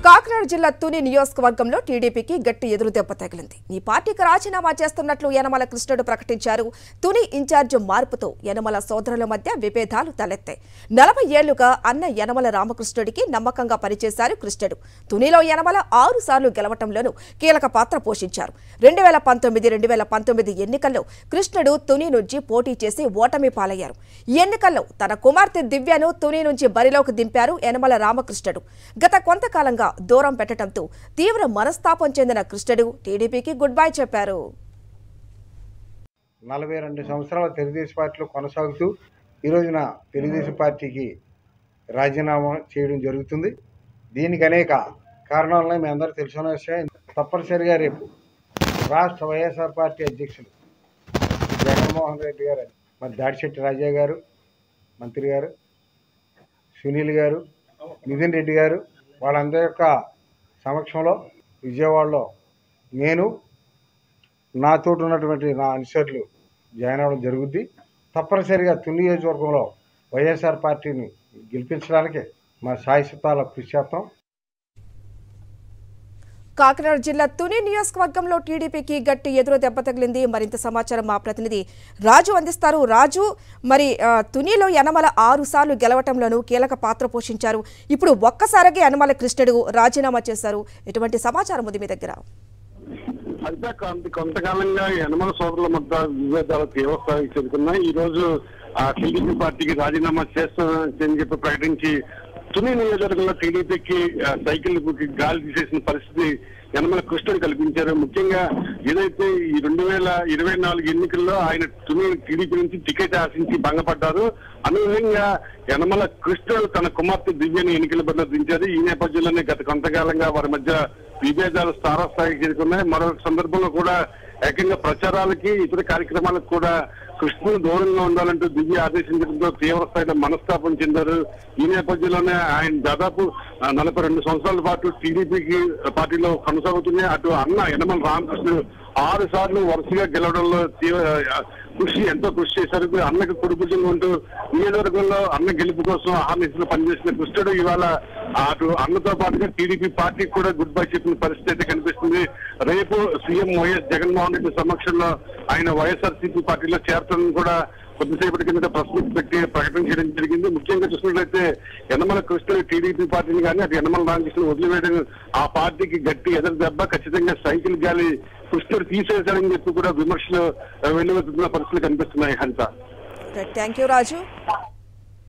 కాకినాడ జిల్లా తుని నియోజకవర్గంలో టీడీపీకి గట్టి ఎదురుదెబ్బ తగిలింది. ఈ పార్టీకి రాజీనామా చేస్తున్నట్లు యనమల కృష్ణుడు ప్రకటించారు. తుని ఇన్ఛార్జ్ మార్పుతో యనమల సోదరుల మధ్య విభేదాలు తలెత్తాయి. 40 ఏళ్లుగా అన్న యనమల రామకృష్ణుడికి నమ్మకంగా పనిచేశారు కృష్ణుడు. తునిలో యనమల 6 సార్లు గెలవటంలోనూ కీలక పాత్ర పోషించారు. 2019 ఎన్నికల్లో కృష్ణుడు తుని నుంచి పోటీ చేసి ఓటమి పాలయ్యారు. ఈ ఎన్నికల్లో తన కుమార్తె దివ్యను తుని నుంచి బరిలోకి దింపారు యనమల రామకృష్ణుడు. గత కొంతకాలంగా దూరం పెట్టడంతో తీవ్ర మనస్తాపం చెందిన కృష్ణుడు టీడీపీకి గుడ్ బై చెప్పారు. 42 సంవత్సరాల తెలుగుదేశం పార్టీలో కొనసాగుతూ ఈ రోజున తెలుగుదేశం పార్టీకి రాజీనామా చేయడం జరుగుతుంది. దీనికి అనేక కారణాలను మీ అందరూ తెలుసుకున్న విషయం. తప్పనిసరిగా రేపు రాష్ట్ర వైఎస్ఆర్ పార్టీ అధ్యక్షులు జగన్మోహన్ రెడ్డి గారు, మరి దాడిశెట్టి రాజా గారు, మంత్రి గారు, సునీల్ గారు, నితిన్ రెడ్డి గారు, వాళ్ళందరి యొక్క సమక్షంలో విజయవాడలో నేను నాతో ఉన్నటువంటి నా అనుచరులు జాయిన్ అవ్వడం జరుగుద్ది. తప్పనిసరిగా తుని నియోజకవర్గంలో వైఎస్ఆర్ పార్టీని గెలిపించడానికి మా శాయశతాల కృషి చేస్తాం. కాకినాడ జిల్లా తుని నియోజకవర్గంలో టీడీపీకి గట్టి ఎదురు దెబ్బ తగిలింది. మరింత సమాచారం మా ప్రతినిధి రాజు అందిస్తారు. రాజు, మరి తునిలో యనమల 6 సార్లు గెలవటంలోనూ కీలక పాత్ర పోషించారు. ఇప్పుడు ఒక్కసారిగా యనమల కృష్ణుడు రాజీనామా చేశారు. ఎటువంటి సమాచారం ఉంది మీ దగ్గర? అయితే కొంతకాలంగా యనమల సోదరుల మధ్య విభేదాలు తీవ్రస్థాయికి చేరుకున్నాయి. ఈ రోజు టీడీపీ పార్టీకి రాజీనామా చేస్తానని చెప్పి ప్రకటించి తుని నియోజకవర్గంలో టీడీపీకి సైకిల్ గాలి తీసేసిన పరిస్థితి యనమల కృష్ణుడు కల్పించారు. ముఖ్యంగా ఏదైతే ఈ 2024 ఎన్నికల్లో ఆయన తుని టీడీపీ నుంచి టికెట్ ఆశించి భంగపడ్డారు. అనుగుణంగా యనమల కృష్ణుడు తన కుమార్తె దివ్యని ఎన్నికల బరిలో దించారు. ఈ నేపథ్యంలోనే గత కొంతకాలంగా వారి మధ్య విభేదాలు తారాస్థాయికి చేరుకున్నాయి. మరొక సందర్భంలో కూడా ఏకంగా ప్రచారాలకి ఇతర కార్యక్రమాలకు కూడా కృష్ణుడు దూరంగా ఉండాలంటూ దివ్య ఆదేశించడంతో తీవ్ర స్థాయిలో మనస్తాపం చెందారు. ఈ నేపథ్యంలోనే ఆయన దాదాపు 42 సంవత్సరాల పాటు టీడీపీకి పార్టీలో కొనసాగుతున్నాయి. అటు అన్న యనమల రామకృష్ణుడు 6 సార్లు వరుసగా గెలవడంలో ఎంతో కృషి చేశారు. అన్నకు కుడిభుజంగా ఉంటూ నియోజకవర్గంలో అన్న గెలుపు కోసం ఆహ్వానిస్తున్న పనిచేసిన కృష్ణుడు ఇవాళ అటు అన్నతో పాటుగా టీడీపీ పార్టీకి కూడా గుడ్ బై చెప్పిన పరిస్థితి అయితే కనిపిస్తుంది. రేపు సీఎం వైఎస్ జగన్మోహన్ రెడ్డి సమక్షంలో ఆయన వైఎస్ఆర్సీపీ పార్టీలో చేరతానని కూడా కొద్దిసేపటి కింద ప్రెస్ మీట్ పెట్టి ప్రకటన చేయడం జరిగింది. ముఖ్యంగా చూసినట్లయితే యనమల కృష్ణుడు టీడీపీ పార్టీని కానీ అటు యనమల రామకృష్ణుడు వదిలివేయడం ఆ పార్టీకి గట్టి ఎదురు దెబ్బ. ఖచ్చితంగా సైకిల్ గాలి కృష్ణుడు తీసేశాడని చెప్పి కూడా విమర్శలు వెల్లువెత్తుతున్న పరిస్థితులు కనిపిస్తున్నాయి. హంస, థ్యాంక్ యూ రాజు.